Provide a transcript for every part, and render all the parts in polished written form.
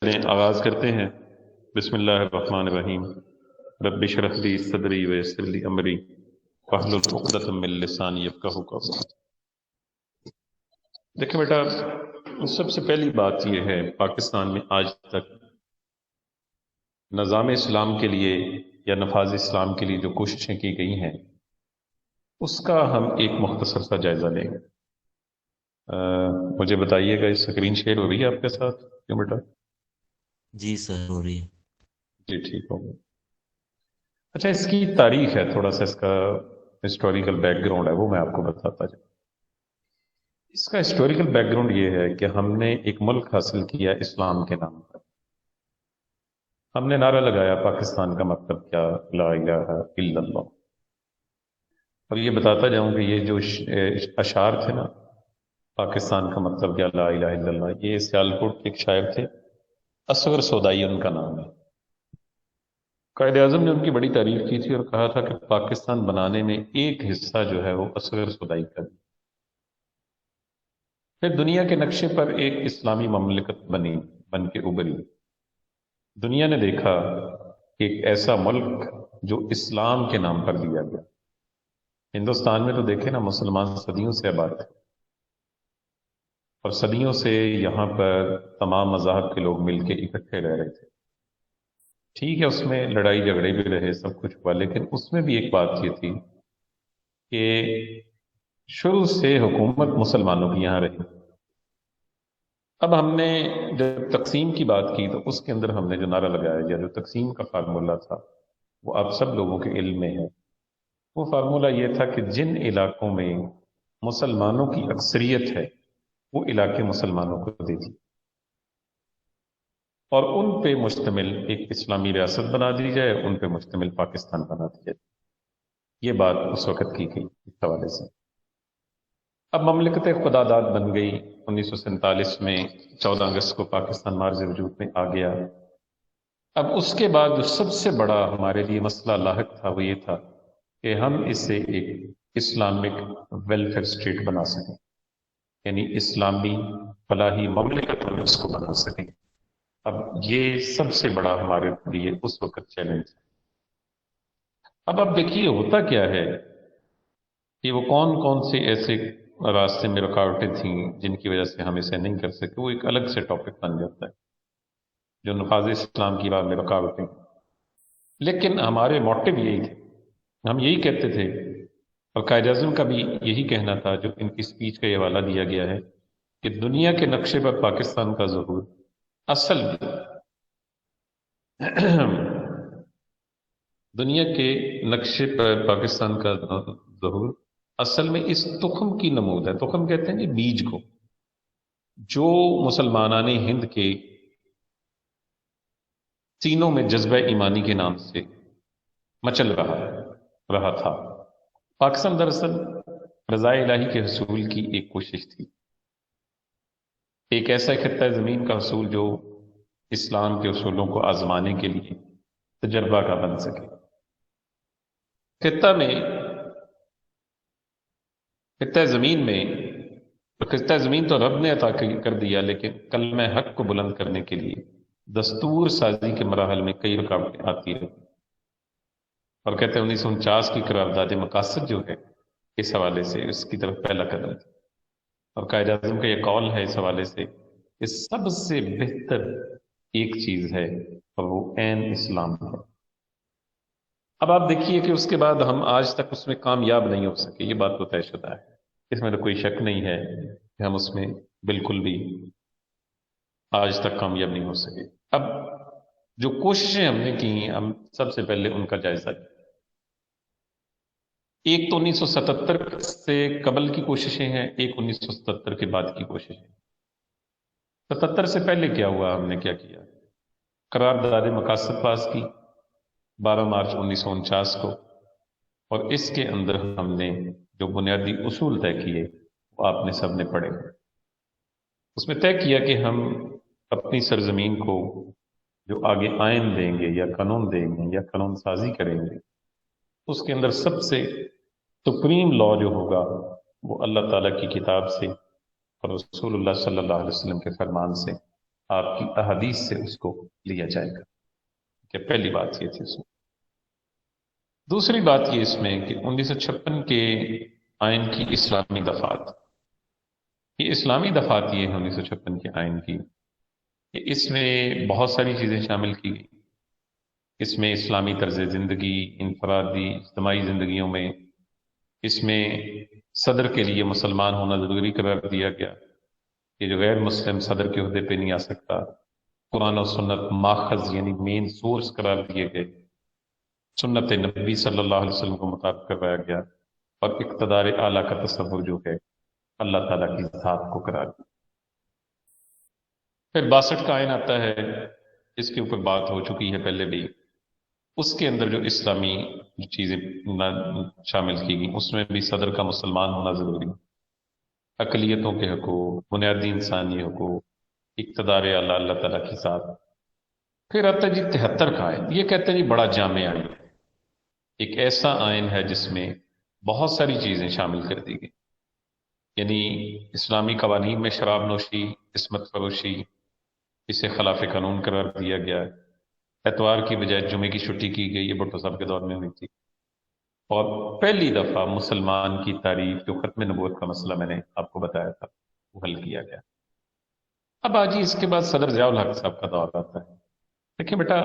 آغاز کرتے ہیں۔ بسم اللہ الرحمن الرحیم۔ رب اشرح لی صدری ویسر لی امری واحلل عقدۃ من لسانی یفقہوا قولی۔ دیکھیں بیٹا، سب سے پہلی بات یہ ہے، پاکستان میں آج تک نظام اسلام کے لیے یا نفاذ اسلام کے لیے جو کوششیں کی گئی ہیں اس کا ہم ایک مختصر سا جائزہ لیں گے۔ مجھے بتائیے گا، اس اسکرین شیئر ہو رہی ہے آپ کے ساتھ کیوں بیٹا؟ جی سر، ہو رہی ہے۔ جی ٹھیک ہوگا۔ اچھا، اس کی تاریخ ہے، تھوڑا سا اس کا ہسٹوریکل بیک گراؤنڈ ہے، وہ میں آپ کو بتاتا جاؤں۔ اس کا ہسٹوریکل بیک گراؤنڈ یہ ہے کہ ہم نے ایک ملک حاصل کیا اسلام کے نام پر۔ ہم نے نعرہ لگایا پاکستان کا مطلب کیا، لا الہ الا اللہ۔ اور یہ بتاتا جاؤں کہ یہ جو اشعار تھے نا، پاکستان کا مطلب کیا، لا الہ الا اللہ، یہ سیالکوٹ کے ایک شاعر تھے، اصغر سودائی ان کا نام ہے۔ قائد اعظم نے ان کی بڑی تعریف کی تھی اور کہا تھا کہ پاکستان بنانے میں ایک حصہ جو ہے وہ اصغر سودائی کا ہے۔ پھر دنیا کے نقشے پر ایک اسلامی مملکت بن کے ابھری۔ دنیا نے دیکھا کہ ایک ایسا ملک جو اسلام کے نام پر دیا گیا۔ ہندوستان میں تو دیکھیں نا، مسلمان صدیوں سے آباد تھے اور صدیوں سے یہاں پر تمام مذاہب کے لوگ مل کے اکٹھے رہ رہے تھے۔ ٹھیک ہے، اس میں لڑائی جھگڑے بھی رہے، سب کچھ ہوا، لیکن اس میں بھی ایک بات یہ تھی کہ شروع سے حکومت مسلمانوں کی یہاں رہی۔ اب ہم نے جب تقسیم کی بات کی تو اس کے اندر ہم نے جو نعرہ لگایا یا جو تقسیم کا فارمولہ تھا وہ آپ سب لوگوں کے علم میں ہے۔ وہ فارمولہ یہ تھا کہ جن علاقوں میں مسلمانوں کی اکثریت ہے وہ علاقے مسلمانوں کو دے دی اور ان پہ مشتمل ایک اسلامی ریاست بنا دی جائے، ان پہ مشتمل پاکستان بنا دی جائے۔ یہ بات اس وقت کی گئی اس حوالے سے۔ اب مملکت خدا داد بن گئی 1947 میں، 14 اگست کو پاکستان مارز وجود میں آ گیا۔ اب اس کے بعد جو سب سے بڑا ہمارے لیے مسئلہ لاحق تھا وہ یہ تھا کہ ہم اسے ایک اسلامک ویلفیئر اسٹیٹ بنا سکیں، یعنی اسلامی فلاحی مملکت ہم اس کو بنا سکیں۔ اب یہ سب سے بڑا ہمارے لیے اس وقت چیلنج ہے۔ اب آپ دیکھیے ہوتا کیا ہے کہ وہ کون کون سے ایسے راستے میں رکاوٹیں تھیں جن کی وجہ سے ہم اسے نہیں کر سکے، وہ ایک الگ سے ٹاپک بن جاتا ہے، جو نفاذ اسلام کی بات میں رکاوٹیں۔ لیکن ہمارے موٹو یہی تھے، ہم یہی کہتے تھے، اور قائد اعظم کا بھی یہی کہنا تھا جو ان کی سپیچ کا یہ حوالہ دیا گیا ہے، کہ دنیا کے نقشے پر پاکستان کا ظہور اصل دنیا کے نقشے پر پاکستان کا ظہور اصل میں اس تخم کی نمود ہے۔ تخم کہتے ہیں کہ بیج کو، جو مسلمانان ہند کے سینوں میں جذبہ ایمانی کے نام سے مچل رہا تھا۔ پاکستان دراصل رضا الہی کے حصول کی ایک کوشش تھی، ایک ایسا خطہ زمین کا حصول جو اسلام کے اصولوں کو آزمانے کے لیے تجربہ کا بن سکے۔ خطہ زمین تو رب نے عطا کر دیا، لیکن کلمہ حق کو بلند کرنے کے لیے دستور سازی کے مراحل میں کئی رکاوٹیں آتی رہی، اور کہتے ہیں 1949 کی قرارداد مقاصد جو ہے اس حوالے سے اس کی طرف پہلا قدم تھا، اور قائد اعظم کا یہ قول ہے اس حوالے سے کہ سب سے بہتر ایک چیز ہے اور وہ عین اسلام ہے۔ اب آپ دیکھیے کہ اس کے بعد ہم آج تک اس میں کامیاب نہیں ہو سکے، یہ بات تو طے شدہ ہے، اس میں تو کوئی شک نہیں ہے کہ ہم اس میں بالکل بھی آج تک کامیاب نہیں ہو سکے۔ اب جو کوششیں ہم نے کی، ہم سب سے پہلے ان کا جائزہ لیں۔ ایک تو 1977 سے قبل کی کوششیں ہیں، ایک 1977 کے بعد کی کوششیں۔ 77 سے پہلے کیا ہوا، ہم نے کیا کیا؟ قرارداد مقاصد پاس کی 12 مارچ 1949 کو، اور اس کے اندر ہم نے جو بنیادی اصول طے کیے وہ آپ نے سب نے پڑھے۔ اس میں طے کیا کہ ہم اپنی سرزمین کو جو آگے آئین دیں گے یا قانون دیں گے یا قانون سازی کریں گے، اس کے اندر سب سے سپریم لا جو ہوگا وہ اللہ تعالیٰ کی کتاب سے اور رسول اللہ صلی اللہ علیہ وسلم کے فرمان سے آپ کی احادیث سے اس کو لیا جائے گا، کہ پہلی بات یہ تھی اس میں۔ دوسری بات یہ اس میں کہ 1956 کے آئین کی اسلامی دفعات، یہ اسلامی دفعات یہ ہیں 1956 کے آئین کی، کہ اس میں بہت ساری چیزیں شامل کی گئی۔ اس میں اسلامی طرز زندگی، انفرادی اجتماعی زندگیوں میں، اس میں صدر کے لیے مسلمان ہونا ضروری قرار دیا گیا، کہ جو غیر مسلم صدر کے عہدے پہ نہیں آ سکتا۔ قرآن و سنت ماخذ یعنی مین سورس قرار دیے گئے، سنت نبی صلی اللہ علیہ وسلم کو مطابق کروایا گیا، اور اقتدار اعلیٰ کا تصور جو ہے اللہ تعالیٰ کی ذات کو قرار دیا۔ پھر 62 کا آئین آتا ہے، اس کے اوپر بات ہو چکی ہے پہلے بھی۔ اس کے اندر جو اسلامی چیزیں شامل کی گئی، اس میں بھی صدر کا مسلمان ہونا ضروری، اقلیتوں کے حقوق، بنیادی انسانی حقوق، اقتدار اعلیٰ اللہ تعالیٰ کی ذات۔ پھر آتا ہے جی 73 کا آئین، یہ کہتے ہیں جی بڑا جامع آئین ہے، ایک ایسا آئین ہے جس میں بہت ساری چیزیں شامل کر دی گئی، یعنی اسلامی قوانین میں شراب نوشی، عصمت فروشی، اسے خلاف قانون قرار دیا گیا ہے۔ اتوار کی بجائے جمعے کی چھٹی کی گئی، یہ بھٹو صاحب کے دور میں ہوئی تھی۔ اور پہلی دفعہ مسلمان کی تاریخ، جو ختم نبوت کا مسئلہ میں نے آپ کو بتایا تھا، وہ حل کیا گیا۔ اب آجی اس کے بعد صدر ضیاء الحق صاحب کا دور آتا ہے۔ دیکھیں بیٹا،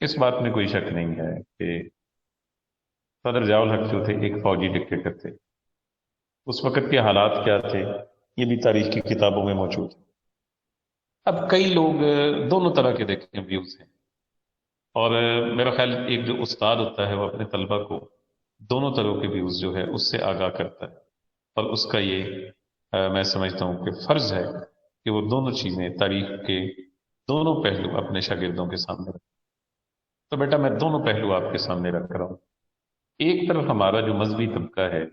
اس بات میں کوئی شک نہیں ہے کہ صدر ضیاء الحق جو تھے ایک فوجی ڈکٹیٹر تھے۔ اس وقت کے حالات کیا تھے یہ بھی تاریخ کی کتابوں میں موجود ہے۔ اب کئی لوگ دونوں طرح کے دیکھیں ویوز ہیں، اور میرا خیال ایک جو استاد ہوتا ہے وہ اپنے طلبہ کو دونوں طرح کے ویوز جو ہے اس سے آگاہ کرتا ہے، اور اس کا یہ میں سمجھتا ہوں کہ فرض ہے کہ وہ دونوں چیزیں، تاریخ کے دونوں پہلو اپنے شاگردوں کے سامنے رکھیں۔ تو بیٹا میں دونوں پہلو آپ کے سامنے رکھ رہا ہوں۔ ایک طرف ہمارا جو مذہبی طبقہ ہے،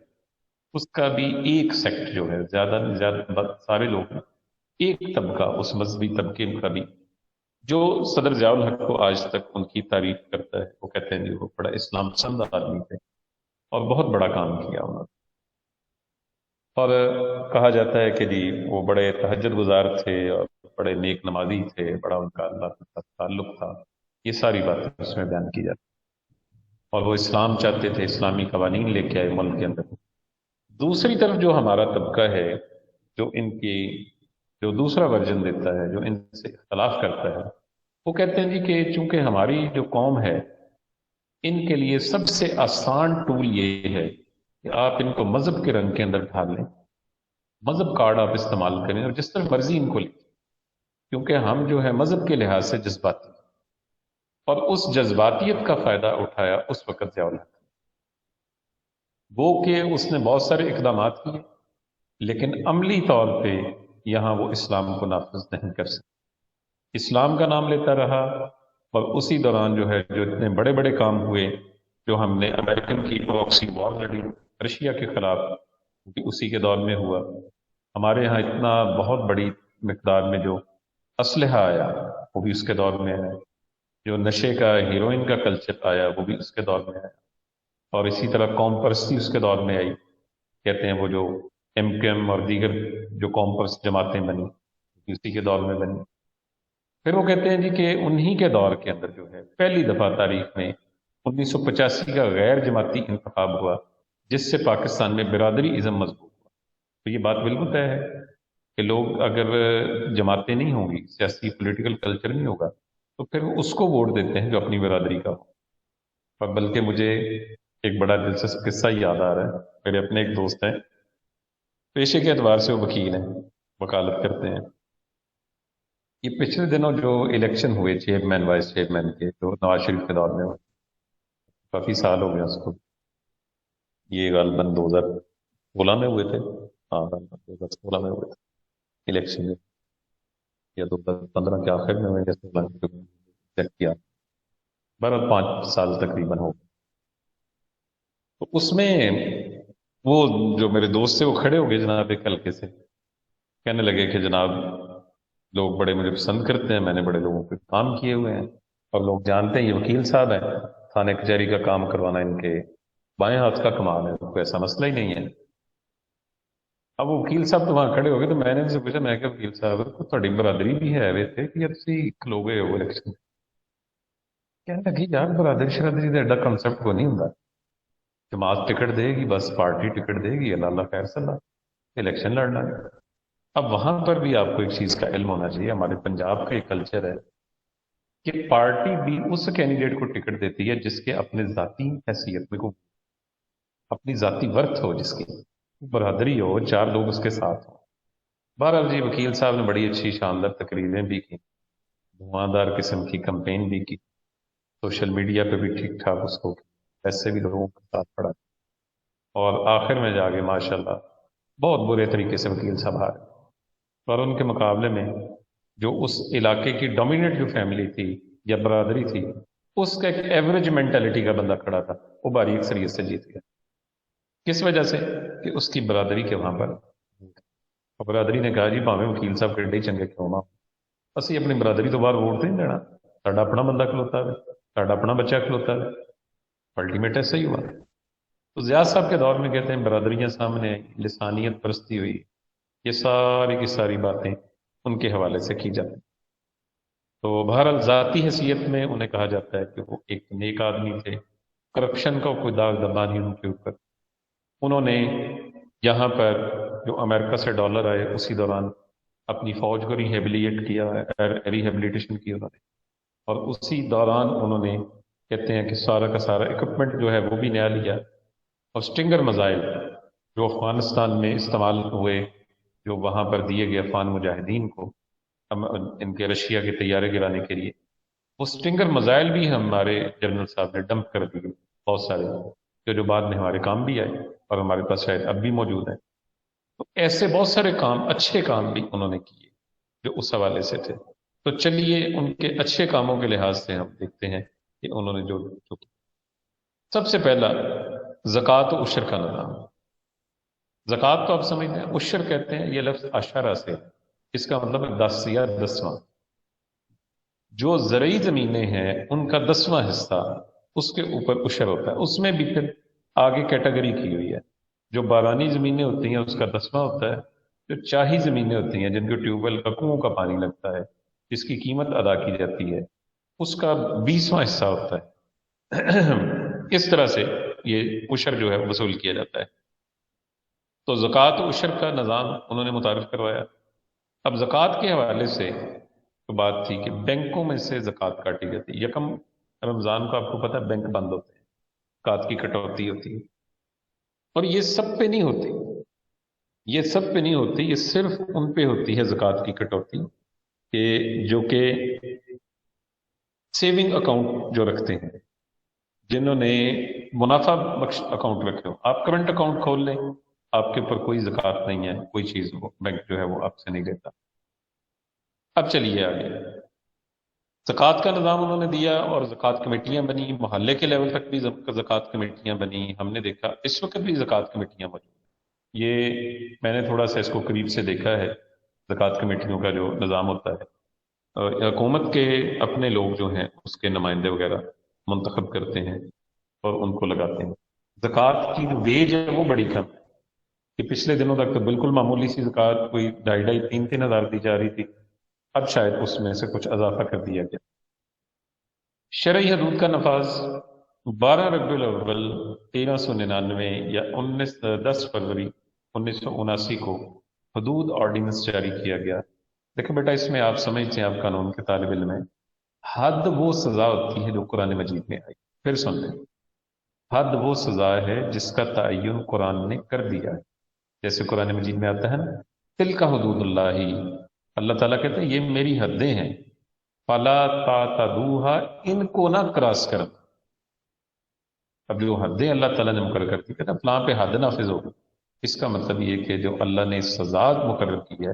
اس کا بھی ایک سیکٹ جو ہے، زیادہ زیادہ سارے لوگ ہیں، ایک طبقہ اس مذہبی طبقے کا بھی جو صدر ضیاء الحق کو آج تک ان کی تعریف کرتا ہے، وہ کہتے ہیں جی وہ بڑا اسلام پسند آدمی تھے اور بہت بڑا کام کیا انہوں نے، اور کہا جاتا ہے کہ جی وہ بڑے تہجد گزار تھے اور بڑے نیک نمازی تھے، بڑا ان کا اللہ کے ساتھ تعلق تھا۔ یہ ساری باتیں اس میں بیان کی جاتی ہیں، اور وہ اسلام چاہتے تھے، اسلامی قوانین لے کے آئے ملک کے اندر۔ دوسری طرف جو ہمارا طبقہ ہے، جو ان کی جو دوسرا ورژن دیتا ہے، جو ان سے اختلاف کرتا ہے، وہ کہتے ہیں جی کہ چونکہ ہماری جو قوم ہے، ان کے لیے سب سے آسان ٹول یہ ہے کہ آپ ان کو مذہب کے رنگ کے اندر ڈھال لیں، مذہب کارڈ آپ استعمال کریں اور جس طرح مرضی ان کو لیں، کیونکہ ہم جو ہے مذہب کے لحاظ سے جذباتی، اور اس جذباتیت کا فائدہ اٹھایا اس وقت ضیاء الحق، وہ کہ اس نے بہت سارے اقدامات کیے، لیکن عملی طور پہ یہاں وہ اسلام کو نافذ نہیں کر سکے، اسلام کا نام لیتا رہا، اور اسی دوران جو ہے جو اتنے بڑے بڑے کام ہوئے، جو ہم نے امریکن کی پراکسی وار لڑی رشیا کے خلاف، کہ اسی کے دور میں ہوا۔ ہمارے یہاں اتنا بہت بڑی مقدار میں جو اسلحہ آیا وہ بھی اس کے دور میں ہے، جو نشے کا، ہیروئن کا کلچر آیا وہ بھی اس کے دور میں آیا، اور اسی طرح قوم پرستی اس کے دور میں آئی۔ کہتے ہیں وہ جو ایم کیو ایم اور دیگر جو قوم پرست جماعتیں بنی، اسی کے دور میں بنی۔ پھر وہ کہتے ہیں جی کہ انہی کے دور کے اندر جو ہے پہلی دفعہ تاریخ میں 1985 کا غیر جماعتی انتخاب ہوا، جس سے پاکستان میں برادری ازم مضبوط ہوا۔ تو یہ بات بالکل طے ہے کہ لوگ اگر جماعتیں نہیں ہوں گی، سیاسی پولیٹیکل کلچر نہیں ہوگا، تو پھر وہ اس کو ووٹ دیتے ہیں جو اپنی برادری کا ہو۔ اور بلکہ مجھے ایک بڑا دلچسپ قصہ یاد آ رہا ہے، میرے اپنے ایک دوست ہیں، پیشے کے اعتبار سے وہ وکیل ہیں، وکالت کرتے ہیں۔ یہ پچھلے دنوں جو الیکشن ہوئے چیئرمین وائس چیئرمین کے، جو نواز شریف کے دور میں ہوئے، کافی سال ہو گیا اس کو، یہ غالباً 2016 میں ہوئے تھے، ہاں 2016 میں ہوئے تھے الیکشن میں، یا 2015 کے آخر میں ہوئے، یا 16 میں چیک کیا، 5 سال تقریباً ہو گئے۔ تو اس میں وہ جو میرے دوست سے وہ کھڑے ہو گئے جناب ایک حلقے سے، کہنے لگے کہ جناب لوگ بڑے مجھے پسند کرتے ہیں، میں نے بڑے لوگوں پہ کام کیے ہوئے ہیں، اور لوگ جانتے ہیں یہ وکیل صاحب ہیں، تھانے کچہری کا کام کروانا ان کے بائیں ہاتھ کا کمال ہے، کوئی ایسا مسئلہ ہی نہیں ہے۔ اب وہ وکیل صاحب تو وہاں کھڑے ہو گئے تو میں نے ان سے پوچھا، میں کہ وکیل صاحب کو تھوڑی برادری بھی ہے وے تھے کہ تسی کھلوگے ہو الیکشن؟ کہنے لگی یار برادری شرادری کا ایڈا کنسپٹ کو نہیں ہوں، جماعت ٹکٹ دے گی، بس پارٹی ٹکٹ دے گی، اللہ اللہ خیر صلاح، الیکشن لڑنا ہے۔ اب وہاں پر بھی آپ کو ایک چیز کا علم ہونا چاہیے، ہمارے پنجاب کا ایک کلچر ہے کہ پارٹی بھی اس کینڈیڈیٹ کو ٹکٹ دیتی ہے جس کے اپنے ذاتی حیثیت میں کو اپنی ذاتی ورتھ ہو، جس کی برادری ہو، چار لوگ اس کے ساتھ ہوں۔ بہرحال جی وکیل صاحب نے بڑی اچھی شاندار تقریریں بھی کی، دھواں قسم کی کمپین بھی کی، سوشل میڈیا پہ بھی ٹھیک ٹھاک اس کو ایسے بھی لوگوں کا ساتھ پڑا، اور آخر میں جا کے ماشاءاللہ بہت برے طریقے سے وکیل صاحب ہارے، اور ان کے مقابلے میں جو اس علاقے کی ڈومینیٹ جو فیملی تھی یا برادری تھی، اس کا ایک ایوریج مینٹلٹی کا بندہ کھڑا تھا، وہ باریک اکثریت سے جیت گیا۔ کس وجہ سے؟ کہ اس کی برادری کے وہاں پر، اور برادری نے کہا جی بھاویں وکیل صاحب کیڈے چنگے کیوں نہ، اسی اپنی برادری تو باہر ووٹ نہیں دینا، ساڈا اپنا بندہ کھلوتا ہے، ساڈا اپنا بچہ کھلوتا ہے، الٹیمیٹ ایسا ہی ہوا۔ تو زیاد صاحب کے دور میں کہتے ہیں برادریاں سامنے آئی، لسانیت پرستی ہوئی، یہ ساری کی ساری باتیں ان کے حوالے سے کی جاتی۔ تو بہرحال ذاتی حیثیت میں انہیں کہا جاتا ہے کہ وہ ایک نیک آدمی تھے، کرپشن کا کوئی داغ دبا نہیں ان کے اوپر۔ انہوں نے یہاں پر جو امریکہ سے ڈالر آئے اسی دوران اپنی فوج کو ریہیبلیٹ کیا، ریہیبلیٹیشن کی انہوں نے، اور اسی دوران انہوں نے کہتے ہیں کہ سارا کا سارا اکوپمنٹ جو ہے وہ بھی نیا لیا، اور سٹنگر میزائل جو افغانستان میں استعمال ہوئے، جو وہاں پر دیے گئے افغان مجاہدین کو ان کے رشیا کے طیارے گرانے کے لیے، وہ سٹنگر میزائل بھی ہمارے جنرل صاحب نے ڈمپ کر دیے بہت سارے، جو بعد میں ہمارے کام بھی آئے اور ہمارے پاس شاید اب بھی موجود ہیں۔ تو ایسے بہت سارے کام، اچھے کام بھی انہوں نے کیے جو اس حوالے سے تھے۔ تو چلیے ان کے اچھے کاموں کے لحاظ سے ہم دیکھتے ہیں کہ انہوں نے جو سب سے پہلا زکوٰۃ و عشر کا نظام۔ زکوٰۃ تو آپ سمجھتے ہیں، عشر کہتے ہیں، یہ لفظ اشارہ سے ہے، اس کا مطلب ہے 10 یا 10واں۔ جو زرعی زمینیں ہیں ان کا 10واں حصہ اس کے اوپر عشر ہوتا ہے، اس میں بھی پھر آگے کیٹیگری کی ہوئی ہے۔ جو بارانی زمینیں ہوتی ہیں اس کا 10واں ہوتا ہے، جو چاہی زمینیں ہوتی ہیں جن کو ٹیوب ویل کا کنووں کا پانی لگتا ہے، جس کی قیمت ادا کی جاتی ہے، اس کا 20واں حصہ ہوتا ہے۔ اس طرح سے یہ عشر جو ہے وصول کیا جاتا ہے۔ تو زکوٰۃ و عشر کا نظام انہوں نے متعارف کروایا۔ اب زکوٰۃ کے حوالے سے تو بات تھی کہ بینکوں میں سے زکوٰۃ کاٹی جاتی ہے، یکم رمضان کو آپ کو پتہ ہے بینک بند ہوتے ہیں، زکوٰۃ کی کٹوتی ہوتی ہے، اور یہ سب پہ نہیں ہوتی، یہ سب پہ نہیں ہوتی، یہ صرف ان پہ ہوتی ہے زکوٰۃ کی کٹوتی کہ جو کہ سیونگ اکاؤنٹ جو رکھتے ہیں، جنہوں نے منافع بخش اکاؤنٹ رکھے ہو۔ آپ کرنٹ اکاؤنٹ کھول لیں، آپ کے اوپر کوئی زکوٰۃ نہیں ہے، کوئی چیز بینک جو ہے وہ آپ سے نہیں لیتا۔ اب چلیے آگے، زکوٰۃ کا نظام انہوں نے دیا اور زکوٰۃ کمیٹیاں بنی، محلے کے لیول تک بھی زکوٰۃ کمیٹیاں بنی۔ ہم نے دیکھا اس وقت بھی زکوٰۃ کمیٹیاں موجود ہیں، یہ میں نے تھوڑا سا اس کو قریب سے دیکھا ہے، زکوٰۃ کمیٹیوں کا جو نظام ہوتا ہے، اور حکومت کے اپنے لوگ جو ہیں اس کے نمائندے وغیرہ منتخب کرتے ہیں اور ان کو لگاتے ہیں۔ زکوٰۃ کی جو ویج ہے وہ بڑی کم ہے، کہ پچھلے دنوں تک تو بالکل معمولی سی زکوٰۃ کوئی 2,500-3,000 دی جا رہی تھی، اب شاید اس میں سے کچھ اضافہ کر دیا گیا۔ شرعی حدود کا نفاذ 12 ربیع الاول 1399 یا 10 فروری 1979 کو حدود آرڈیننس جاری کیا گیا۔ دیکھیں بیٹا، اس میں آپ سمجھتے ہیں، آپ قانون کے طالب علم ہیں، حد وہ سزا ہوتی ہے جو قرآن مجید میں آئی۔ پھر سن لیں، حد وہ سزا ہے جس کا تعین قرآن نے کر دیا ہے، جیسے قرآن مجید میں آتا ہے نا، تلک حدود اللہ، اللہ تعالیٰ کہتے ہیں یہ میری حدیں ہیں، فلا تعتدوها، ان کو نہ کراس کرنا۔ اب جو حدیں اللہ تعالیٰ نے مقرر کر دی ہے نا، فلاں پہ حد نافذ ہوگی، اس کا مطلب یہ کہ جو اللہ نے سزا مقرر کی ہے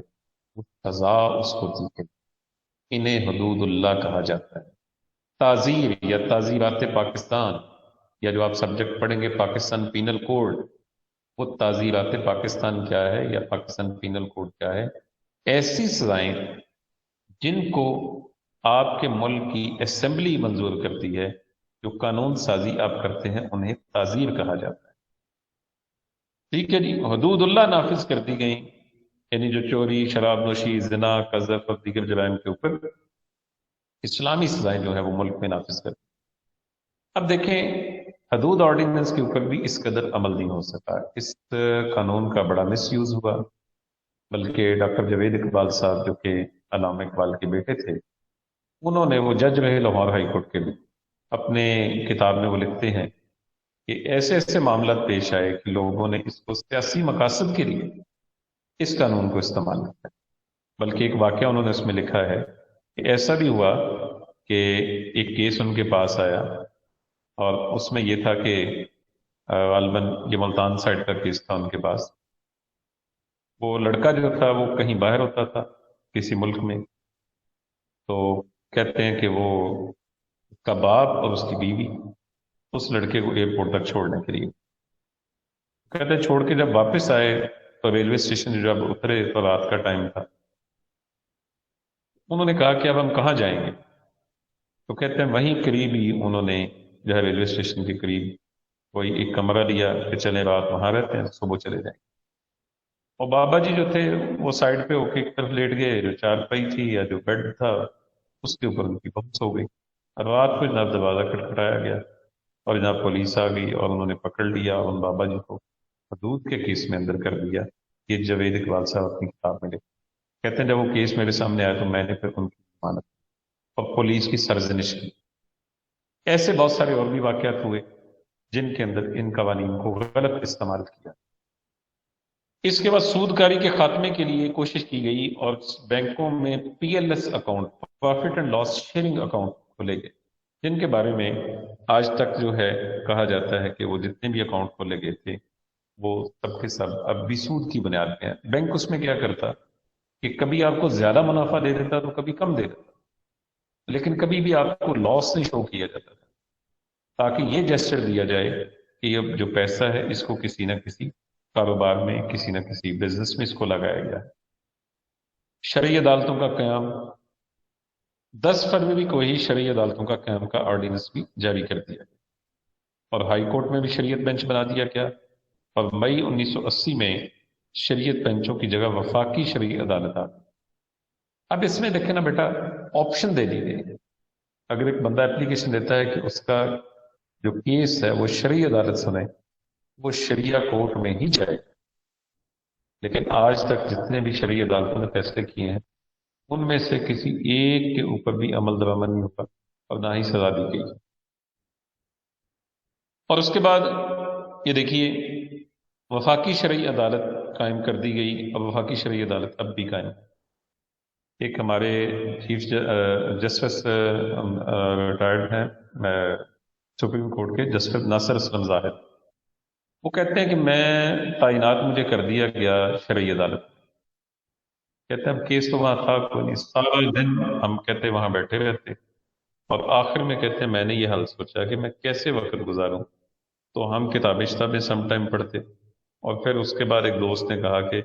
وہ سزا اس کو دی ہے، انہیں حدود اللہ کہا جاتا ہے۔ تعزیر یا تعزیرات پاکستان، یا جو آپ سبجیکٹ پڑھیں گے پاکستان پینل کوڈ، وہ تعزیرات پاکستان کیا ہے یا پاکستان پینل کوڈ کیا ہے؟ ایسی سزائیں جن کو آپ کے ملک کی اسمبلی منظور کرتی ہے، جو قانون سازی آپ کرتے ہیں، انہیں تعزیر کہا جاتا ہے۔ ٹھیک ہے جی، حدود اللہ نافذ کر دی گئیں، یعنی جو چوری، شراب نوشی، زنا، قذف اور دیگر جرائم کے اوپر اسلامی سزائیں جو ہے وہ ملک میں نافذ کر دی۔ اب دیکھیں، حدود آرڈیننس کے اوپر بھی اس قدر عمل نہیں ہو سکا، اس قانون کا بڑا مس یوز ہوا، بلکہ ڈاکٹر جاوید اقبال صاحب جو کہ علامہ اقبال کے بیٹے تھے، انہوں نے، وہ جج رہے لاہور ہائی کورٹ کے بھی، اپنے کتاب میں وہ لکھتے ہیں کہ ایسے ایسے معاملات پیش آئے کہ لوگوں نے اس کو سیاسی مقاصد کے لیے اس قانون کو استعمال کیا۔ بلکہ ایک واقعہ انہوں نے اس میں لکھا ہے کہ ایسا بھی ہوا کہ ایک کیس ان کے پاس آیا، اور اس میں یہ تھا کہ غالباً یہ ملتان سائڈ کا کیس تھا ان کے پاس۔ وہ لڑکا جو تھا وہ کہیں باہر ہوتا تھا کسی ملک میں، تو کہتے ہیں کہ وہ، اس کا باپ اور اس کی بیوی اس لڑکے کو ایئرپورٹ تک چھوڑنے کے لیے، کہتے ہیں چھوڑ کے جب واپس آئے تو ریلوے اسٹیشن جب اترے تو رات کا ٹائم تھا۔ انہوں نے کہا کہ اب ہم کہاں جائیں گے؟ تو کہتے ہیں وہیں قریب ہی انہوں نے جو ہے ریلوے اسٹیشن کے قریب وہی ایک کمرہ لیا کہ چلے رات وہاں رہتے ہیں، صبح چلے جائیں گے۔ اور بابا جی جو تھے وہ سائڈ پہ ہو کے ایک طرف لیٹ گئے، جو چارپائی تھی یا جو بیڈ تھا اس کے اوپر ان کی بہت ہو گئی۔ رات کو جناب دروازہ کھٹکھٹایا گیا اور جناب پولیس آ گئی اور انہوں نے پکڑ لیا اور ان بابا جی کو حدود کے کیس میں اندر کر دیا۔ یہ جاوید اقبال صاحب اپنی کتاب میں لکھتے ہیں۔ کہتے ہیں جب وہ کیس میرے سامنے آیا تو میں نے پھر ان کی ضمانت اور پولیس کی سرزنش کی۔ ایسے بہت سارے اور بھی واقعات ہوئے جن کے اندر ان قوانین کو غلط استعمال کیا۔ اس کے بعد سود کاری کے خاتمے کے لیے کوشش کی گئی اور بینکوں میں P L S account, profit and loss sharing account کھولے گئے، جن کے بارے میں آج تک جو ہے کہا جاتا ہے کہ وہ جتنے بھی اکاؤنٹ کھولے گئے تھے وہ سب کے سب اب بھی سود کی بنیاد پہ ہیں۔ بینک اس میں کیا کرتا کہ کبھی آپ کو زیادہ منافع دے دیتا تو کبھی کم دے دیتا، لیکن کبھی بھی آپ کو لاس نہیں شو کیا جاتا تھا، تاکہ یہ جسچر دیا جائے کہ اب جو پیسہ ہے اس کو کسی نہ کسی کاروبار میں، کسی نہ کسی بزنس میں اس کو لگایا گیا ہے۔ شرعی عدالتوں کا قیام، 10 فروری کو ہی شرعی عدالتوں کا قیام کا آرڈیننس بھی جاری کر دیا گیا اور ہائی کورٹ میں بھی شریعت بینچ بنا دیا گیا، اور مئی 1980 میں شریعت بینچوں کی جگہ وفاقی شرعی عدالت آ گئی۔ اب اس میں دیکھیں نا بیٹا، آپشن دے دی گئی، اگر ایک بندہ اپلیکیشن دیتا ہے کہ اس کا جو کیس ہے وہ شرعی عدالت سنے، وہ شریعہ کورٹ میں ہی جائے، لیکن آج تک جتنے بھی شرعی عدالتوں نے فیصلے کیے ہیں ان میں سے کسی ایک کے اوپر بھی عمل درآمد نہیں ہوتا اور نہ ہی سزا دی گئی۔ اور اس کے بعد یہ دیکھیے، وفاقی شرعی عدالت قائم کر دی گئی، اور وفاقی شرعی عدالت اب بھی قائم ہے۔ ایک ہمارے چیف جسٹس ریٹائرڈ ہیں سپریم کورٹ کے، جسٹس ناصر اسلم ظاہر، وہ کہتے ہیں کہ میں تعینات مجھے کر دیا گیا شرعی عدالت، کہتے ہیں اب کیس تو وہاں تھا کوئی نہیں، سارا دن ہم کہتے وہاں بیٹھے رہتے، اور آخر میں کہتے ہیں میں نے یہ حل سوچا کہ میں کیسے وقت گزاروں، تو ہم کتابیں شتابیں سم ٹائم پڑھتے، اور پھر اس کے بعد ایک دوست نے کہا کہ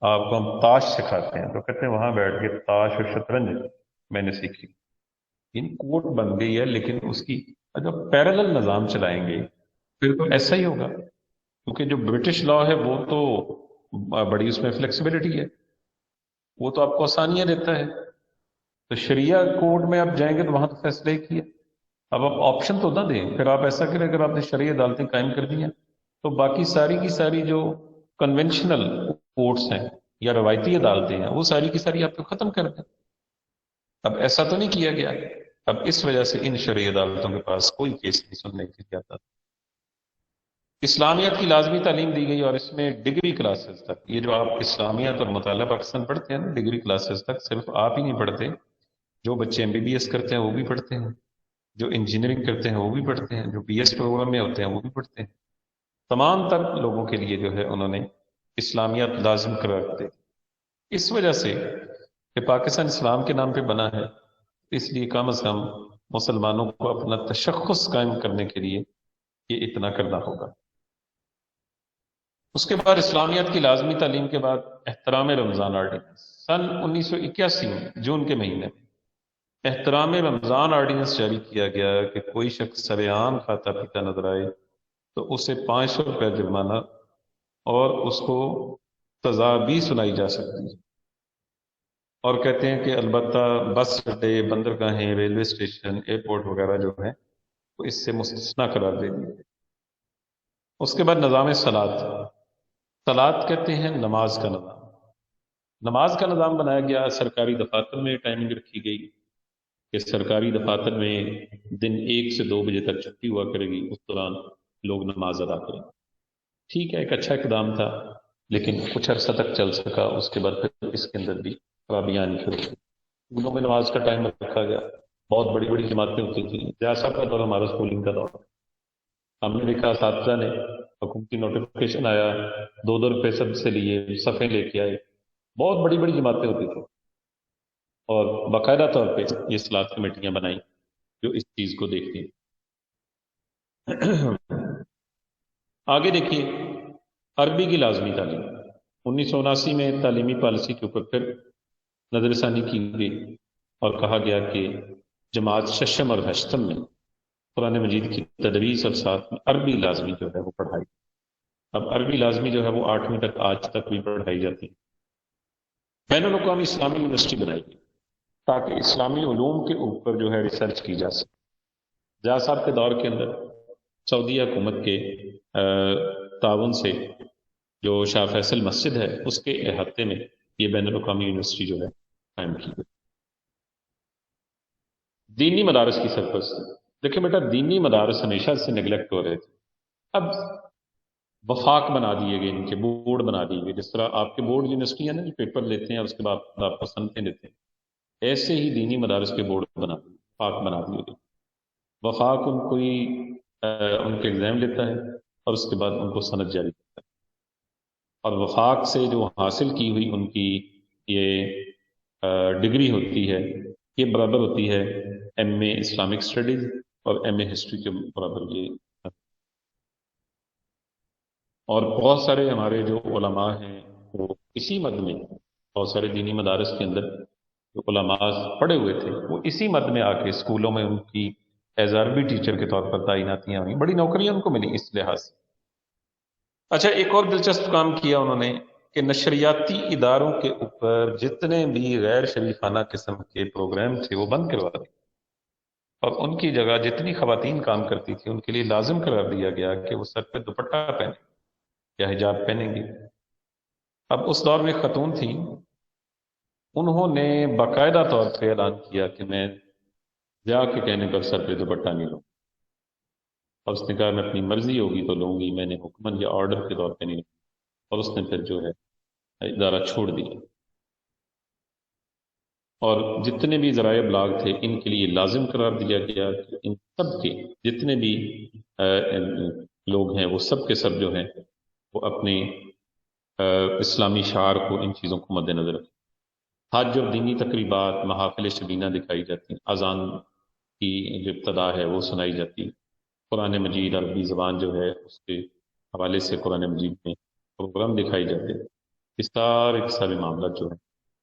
آپ کو ہم تاش سکھاتے ہیں، تو کہتے ہیں وہاں بیٹھ کے تاش اور شطرنج میں نے سیکھی۔ ان کوٹ بن گئی ہے، لیکن اس کی اگر پیرالل نظام چلائیں گے پھر تو ایسا ہی ہوگا، کیونکہ جو برٹش لا ہے وہ تو بڑی اس میں فلیکسیبلٹی ہے، وہ تو آپ کو آسانیاں دیتا ہے، تو شریعہ کورٹ میں آپ جائیں گے تو وہاں تو فیصلے ہی کیا۔ اب آپ آپشن تو نہ دیں، پھر آپ ایسا کریں اگر آپ نے شرعی عدالتیں قائم کر دی ہیں تو باقی ساری کی ساری جو کنونشنل کورٹس ہیں یا روایتی عدالتیں ہیں وہ ساری کی ساری آپ کو ختم کر دیں۔ اب ایسا تو نہیں کیا گیا، اب اس وجہ سے ان شرعی عدالتوں کے پاس کوئی کیس نہیں سننے کے لیے آتا۔ اسلامیات کی لازمی تعلیم دی گئی، اور اس میں ڈگری کلاسز تک، یہ جو آپ اسلامیات اور مطالعہ پاکستان پڑھتے ہیں نا، ڈگری کلاسز تک صرف آپ ہی نہیں پڑھتے، جو بچے ایم بی بی ایس کرتے ہیں وہ بھی پڑھتے ہیں، جو انجینئرنگ کرتے ہیں وہ بھی پڑھتے ہیں، جو بی ایس پروگرام میں ہوتے ہیں وہ بھی پڑھتے ہیں۔ تمام تر لوگوں کے لیے جو ہے انہوں نے اسلامیات لازم قرار دے۔ اس وجہ سے کہ پاکستان اسلام کے نام پہ بنا ہے، اس لیے کم از کم مسلمانوں کو اپنا تشخص قائم کرنے کے لیے یہ اتنا کرنا ہوگا۔ اس کے بعد اسلامیات کی لازمی تعلیم کے بعد احترام رمضان آرڈیننس سن 1981 میں جون کے مہینے میں احترام رمضان آرڈیننس جاری کیا گیا کہ کوئی شخص سریعان کھاتا پیتا نظر آئے تو اسے 500 روپے جرمانہ اور اس کو سزا بھی سنائی جا سکتی ہے، اور کہتے ہیں کہ البتہ بس اڈے، بندرگاہیں، ریلوے اسٹیشن، ایئرپورٹ وغیرہ جو ہیں وہ اس سے مستثنا قرار دے دیے۔ اس کے بعد نظام صلاۃ، صلاۃ کہتے ہیں نماز کا نظام۔ نماز کا نظام بنایا گیا، سرکاری دفاتر میں ٹائمنگ رکھی گئی کہ سرکاری دفاتر میں دن 1 سے 2 بجے تک چھٹی ہوا کرے گی، اس دوران لوگ نماز ادا کریں۔ ٹھیک ہے، ایک اچھا اقدام تھا، لیکن کچھ عرصہ تک چل سکا، اس کے بعد پھر اس کے اندر بھی خرابیاں آنی شروع ہوئی۔ اسکولوں میں نماز کا ٹائم رکھا گیا، بہت بڑی بڑی جماعتیں ہوتی تھیں۔ جیسا کا دور ہمارا اسکولنگ کا دور، ہم نے دیکھا اساتذہ نے حکومتی نوٹیفکیشن آیا، 2 2 روپے سب سے لیے، صفحے لے کے آئے، بہت بڑی بڑی جماعتیں ہوتی تھیں، اور باقاعدہ طور پہ یہ اصلاحات کمیٹیاں بنائی جو اس چیز کو دیکھتی ہیں۔ آگے دیکھیے، عربی کی لازمی تعلیم 1979 میں تعلیمی پالیسی کے اوپر پھر نظر ثانی کی گئی، اور کہا گیا کہ جماعت ششم اور ہشتم میں قرآن مجید کی تدریس اور ساتھ میں عربی لازمی جو ہے وہ پڑھائی۔ اب عربی لازمی جو ہے وہ 8ویں تک آج تک بھی پڑھائی جاتی ہے۔ بین الاقوامی اسلامی یونیورسٹی بنائی گئی تاکہ اسلامی علوم کے اوپر جو ہے ریسرچ کی جا سکے۔ جہاں صاحب کے دور کے اندر سعودی حکومت کے تعاون سے جو شاہ فیصل مسجد ہے اس کے احاطے میں یہ بین الاقوامی یونیورسٹی جو ہے قائم کی گئی۔ دینی مدارس کی سرپرستی، دیکھیں بیٹا، دینی مدارس ہمیشہ سے نگلیکٹ ہو رہے تھے، اب وفاق بنا دیے گئے، ان کے بورڈ بنا دیے گئے۔ جس طرح آپ کے بورڈ یونیورسٹی ہے نا جو پیپر لیتے ہیں اور اس کے بعد آپ کو سنتیں دیتے ہیں، ایسے ہی دینی مدارس کے بورڈ بنا دیے، وفاق بنا دیے گئے۔ وفاق ان کو ہی ان کے ایگزام لیتا ہے اور اس کے بعد ان کو سند جاری کرتا ہے، اور وفاق سے جو حاصل کی ہوئی ان کی یہ ڈگری ہوتی ہے، یہ برابر ہوتی ہے ایم اے اسلامک اسٹڈیز اور ایم اے ہسٹری کے برابر یہ۔ اور بہت سارے ہمارے جو علماء ہیں وہ اسی مد میں، بہت سارے دینی مدارس کے اندر جو علماء پڑھے ہوئے تھے وہ اسی مد میں آ کے اسکولوں میں ان کی ایز عربی ٹیچر کے طور پر تعیناتیاں ہوئیں، بڑی نوکریاں ان کو ملی اس لحاظ سے۔ اچھا، ایک اور دلچسپ کام کیا انہوں نے کہ نشریاتی اداروں کے اوپر جتنے بھی غیر شریفانہ قسم کے پروگرام تھے وہ بند کروا دیے، اور ان کی جگہ جتنی خواتین کام کرتی تھی ان کے لیے لازم قرار دیا گیا کہ وہ سر پہ دوپٹہ پہنیں یا حجاب پہنیں گی۔ اب اس دور میں خاتون تھیں، انہوں نے باقاعدہ طور پہ اعلان کیا کہ میں جا کے کہنے پر سر پہ دوپٹہ نہیں لوں، اور اس نے کہا میں اپنی مرضی ہوگی تو لوں گی، میں نے حکمن یا آرڈر کے طور پہ نہیں لوں، اور اس نے پھر جو ہے ادارہ چھوڑ دیا۔ اور جتنے بھی ذرائع ابلاغ تھے ان کے لیے لازم قرار دیا گیا کہ ان سب کے جتنے بھی لوگ ہیں وہ سب کے سب جو ہیں وہ اپنے اسلامی شعار کو، ان چیزوں کو مد نظر رکھیں۔ حج اور دینی تقریبات، محافل شبینہ دکھائی جاتی ہیں، اذان کی جو ابتدا ہے وہ سنائی جاتی ہے، قرآن مجید عربی زبان جو ہے اس کے حوالے سے قرآن مجید میں پروگرام دکھائی جاتے ہیں۔ اس سارے کے سارے معاملات جو ہیں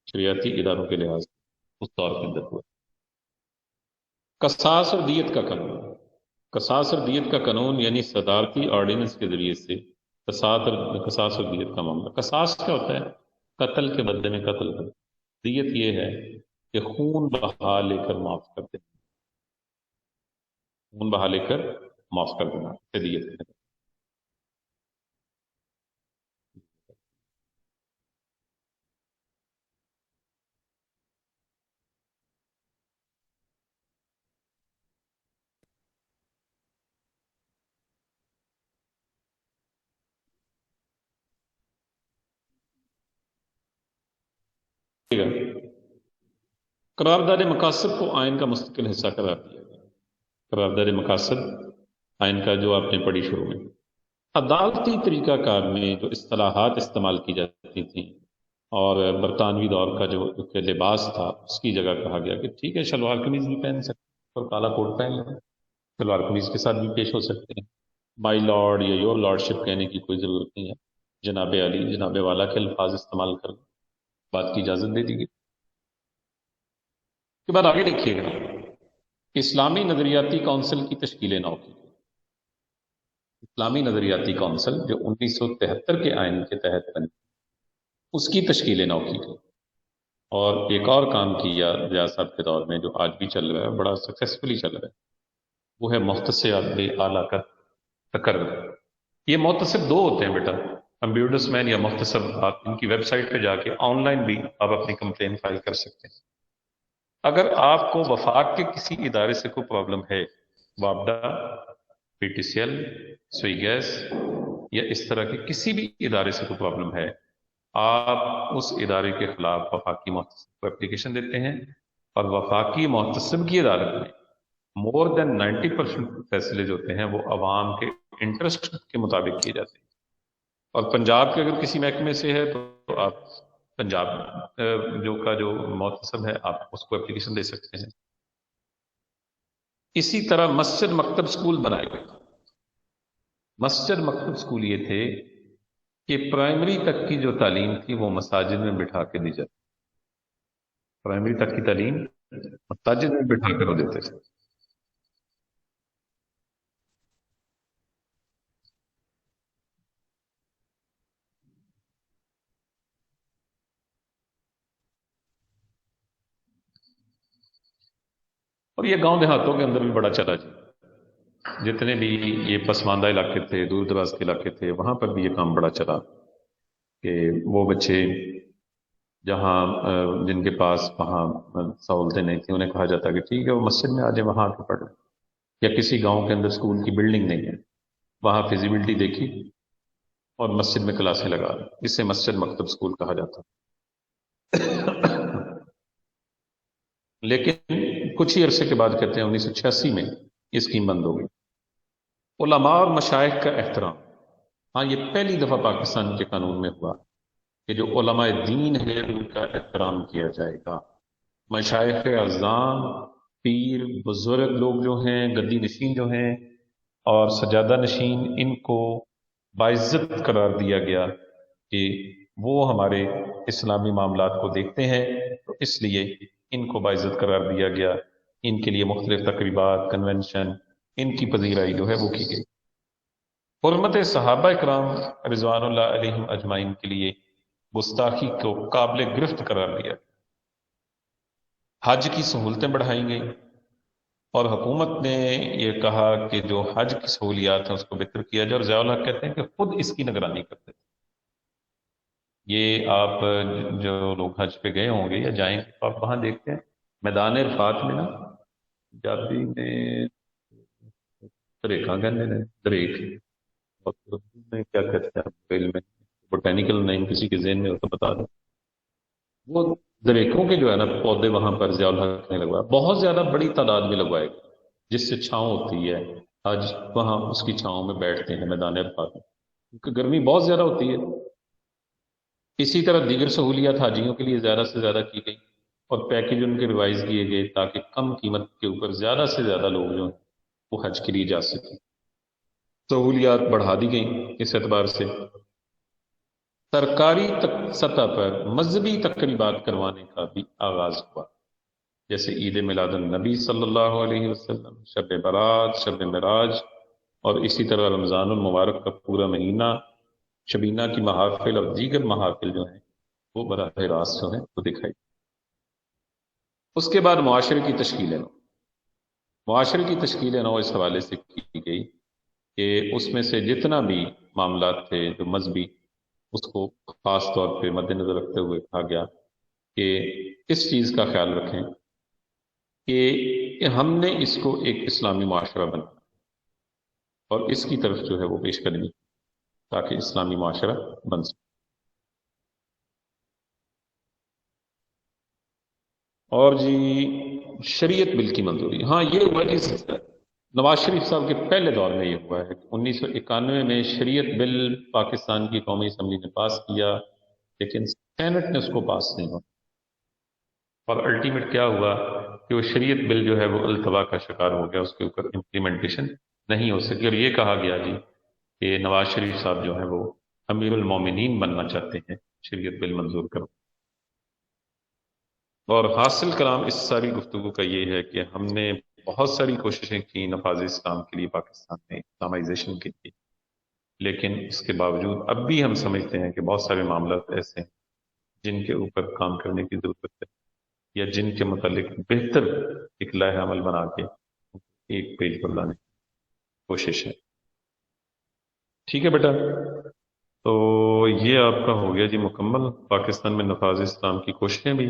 شریعتی اداروں کے لحاظ سے اس دور کے اندر ہوئے۔ قصاص اور دیت کا قانون، قصاص اور دیت کا قانون یعنی صدارتی آرڈیننس کے ذریعے سے قصاص اور دیت کا معاملہ۔ قصاص کیا ہوتا ہے؟ قتل کے بدلے میں قتل کرنا۔ دیت یہ ہے کہ خون بہا لے کر معاف کر دینا، خون بہا لے کر معاف کر دینا، اسے دیت کہتے ہیں۔ قرارداد مقاصد کو آئین کا مستقل حصہ قرار دیا گیا۔ قرارداد مقاصد آئین کا جو آپ نے پڑھی شروع میں، عدالتی طریقہ کار میں جو اصطلاحات استعمال کی جاتی تھیں اور برطانوی دور کا جو ایک لباس تھا اس کی جگہ کہا گیا کہ ٹھیک ہے شلوار قمیض بھی پہن سکتے ہیں اور کالا کوٹ پہن لیں، شلوار قمیض کے ساتھ بھی پیش ہو سکتے ہیں، مائی لارڈ یا یور لارڈشپ کہنے کی کوئی ضرورت نہیں ہے، جناب علی، جناب والا کے الفاظ استعمال کر بات کی اجازت دے دی گئی۔ کے بعد آگے دیکھیے گا، اسلامی نظریاتی کونسل کی تشکیل نو کی۔ اسلامی نظریاتی کونسل جو 1973 کے آئین کے تحت بنی، اس کی تشکیل نو کی گئی۔ اور ایک اور کام کیا ریاض صاحب کے دور میں جو آج بھی چل رہا ہے، بڑا سکسیسفلی چل رہا ہے، وہ ہے مختصرات اعلیٰ کا تقرر۔ یہ مختصر دو ہوتے ہیں بیٹا، کمپیوٹرس مین یا مختصر، آپ ان کی ویب سائٹ پہ جا کے آن لائن بھی آپ اپنی کمپلین فائل کر سکتے ہیں۔ اگر آپ کو وفاق کے کسی ادارے سے کوئی پرابلم ہے، وابڈا، پی ٹی سی ایل، سوئی گیس یا اس طرح کے کسی بھی ادارے سے کوئی پرابلم ہے، آپ اس ادارے کے خلاف وفاقی محتسب کو اپلیکیشن دیتے ہیں، اور وفاقی محتسب کی عدالت میں مور دین 90% فیصلے جو ہوتے ہیں وہ عوام کے انٹرسٹ کے مطابق کیے جاتے ہیں۔ اور پنجاب کے اگر کسی محکمے سے ہے تو آپ پنجاب جو محتسب ہے آپ اس کو اپلیکیشن دے سکتے ہیں۔ اسی طرح مسجد مکتب اسکول بنائے گئے۔ مسجد مکتب اسکول یہ تھے کہ پرائمری تک کی جو تعلیم تھی وہ مساجد میں بٹھا کے دی جاتی، پرائمری تک کی تعلیم مساجد میں بٹھا کر وہ دیتے تھے۔ اور یہ گاؤں دیہاتوں کے اندر بھی بڑا چلا جی، جتنے بھی یہ پسماندہ علاقے تھے، دور دراز کے علاقے تھے، وہاں پر بھی یہ کام بڑا چلا کہ وہ بچے جہاں جن کے پاس وہاں سہولتیں نہیں تھیں، انہیں کہا جاتا کہ ٹھیک ہے وہ مسجد میں آ جائیں، وہاں آ کے پڑھ لیں۔ یا کسی گاؤں کے اندر اسکول کی بلڈنگ نہیں ہے، وہاں فیزیبلٹی دیکھی اور مسجد میں کلاسیں لگا دی، اسے مسجد مکتب اسکول کہا جاتا۔ لیکن کچھ ہی عرصے کے بعد کہتے ہیں 1986 میں یہ اسکیم بند ہو گئی۔ علماء اور مشائخ کا احترام، ہاں یہ پہلی دفعہ پاکستان کے قانون میں ہوا کہ جو علماء دین ہے ان کا احترام کیا جائے گا۔ مشائخ اعظام، پیر، بزرگ لوگ جو ہیں، گدی نشین جو ہیں اور سجادہ نشین، ان کو باعزت قرار دیا گیا کہ وہ ہمارے اسلامی معاملات کو دیکھتے ہیں، تو اس لیے ان کو باعزت قرار دیا گیا۔ ان کے لیے مختلف تقریبات، کنونشن، ان کی پذیرائی جو ہے وہ کی گئی۔ حرمت صحابہ اکرام رضوان اللہ علیہم اجمعین کے لیے گستاخی کو قابل گرفت قرار دیا۔ حج کی سہولتیں بڑھائی گئیں، اور حکومت نے یہ کہا کہ جو حج کی سہولیات ہیں اس کو بہتر کیا جائے، اور ضیاء الحق کہتے ہیں کہ خود اس کی نگرانی کرتے تھے۔ یہ آپ جو لوگ حج پہ گئے ہوں گے یا جائیں گے تو آپ وہاں دیکھتے ہیں میدان عرفات میں نا، جاتی میں دریکاں کہنے ہیں، دریک، اور اردو میں کیا کہتے ہیں، فیل میں بوٹینیکل نیم کسی کے ذہن میں ہو تو بتا دیں۔ وہ دریکوں کے جو ہے نا پودے وہاں پر ضیاء الحق نے لگوایا، بہت زیادہ بڑی تعداد میں لگوائے گئے، جس سے چھاؤں ہوتی ہے، حج وہاں اس کی چھاؤں میں بیٹھتے ہیں میدان عرفات میں، کیونکہ گرمی بہت زیادہ ہوتی ہے۔ اسی طرح دیگر سہولیات حاجیوں کے لیے زیادہ سے زیادہ کی گئی، اور پیکج ان کے ریوائز کیے گئے تاکہ کم قیمت کے اوپر زیادہ سے زیادہ لوگ جو ہیں وہ حج کے لیے جا سکیں۔ سہولیات بڑھا دی گئیں اس اعتبار سے۔ سرکاری سطح پر مذہبی تقریبات کروانے کا بھی آغاز ہوا، جیسے عید میلاد النبی صلی اللہ علیہ وسلم، شب برات، شب معراج، اور اسی طرح رمضان المبارک کا پورا مہینہ، شبینہ کی محافل اور دیگر محافل جو ہیں وہ براہ راست جو ہیں وہ دکھائی۔ اس کے بعد معاشرے کی تشکیل نو، معاشرے کی تشکیل نو اس حوالے سے کی گئی کہ اس میں سے جتنا بھی معاملات تھے جو مذہبی، اس کو خاص طور پہ مد نظر رکھتے ہوئے کہا گیا کہ اس چیز کا خیال رکھیں کہ ہم نے اس کو ایک اسلامی معاشرہ بنا اور اس کی طرف جو ہے وہ پیش قدمی، تاکہ اسلامی معاشرہ بن سکے۔ اور جی شریعت بل کی منظوری، ہاں یہ ہوا جی نواز شریف صاحب کے پہلے دور میں یہ ہوا ہے۔ 1991 میں شریعت بل پاکستان کی قومی اسمبلی نے پاس کیا، لیکن سینٹ نے اس کو پاس نہیں ہوا، اور الٹیمیٹ کیا ہوا کہ وہ شریعت بل جو ہے وہ التوا کا شکار ہو گیا، اس کے اوپر امپلیمنٹیشن نہیں ہو سکی، اور یہ کہا گیا جی کہ نواز شریف صاحب جو ہیں وہ امیر المومنین بننا چاہتے ہیں، شریعت بل منظور کرو۔ اور حاصل کلام اس ساری گفتگو کا یہ ہے کہ ہم نے بہت ساری کوششیں کی نفاذ اسلام کے لیے پاکستان میں، اسلامائزیشن کے لیے، لیکن اس کے باوجود اب بھی ہم سمجھتے ہیں کہ بہت سارے معاملات ایسے ہیں جن کے اوپر کام کرنے کی ضرورت ہے، یا جن کے متعلق بہتر ایک لائحہ عمل بنا کے ایک پیج پر لانے کی کوشش ہے۔ ٹھیک ہے بیٹا، تو یہ آپ کا ہو گیا جی مکمل، پاکستان میں نفاذ اسلام کی کوششیں بھی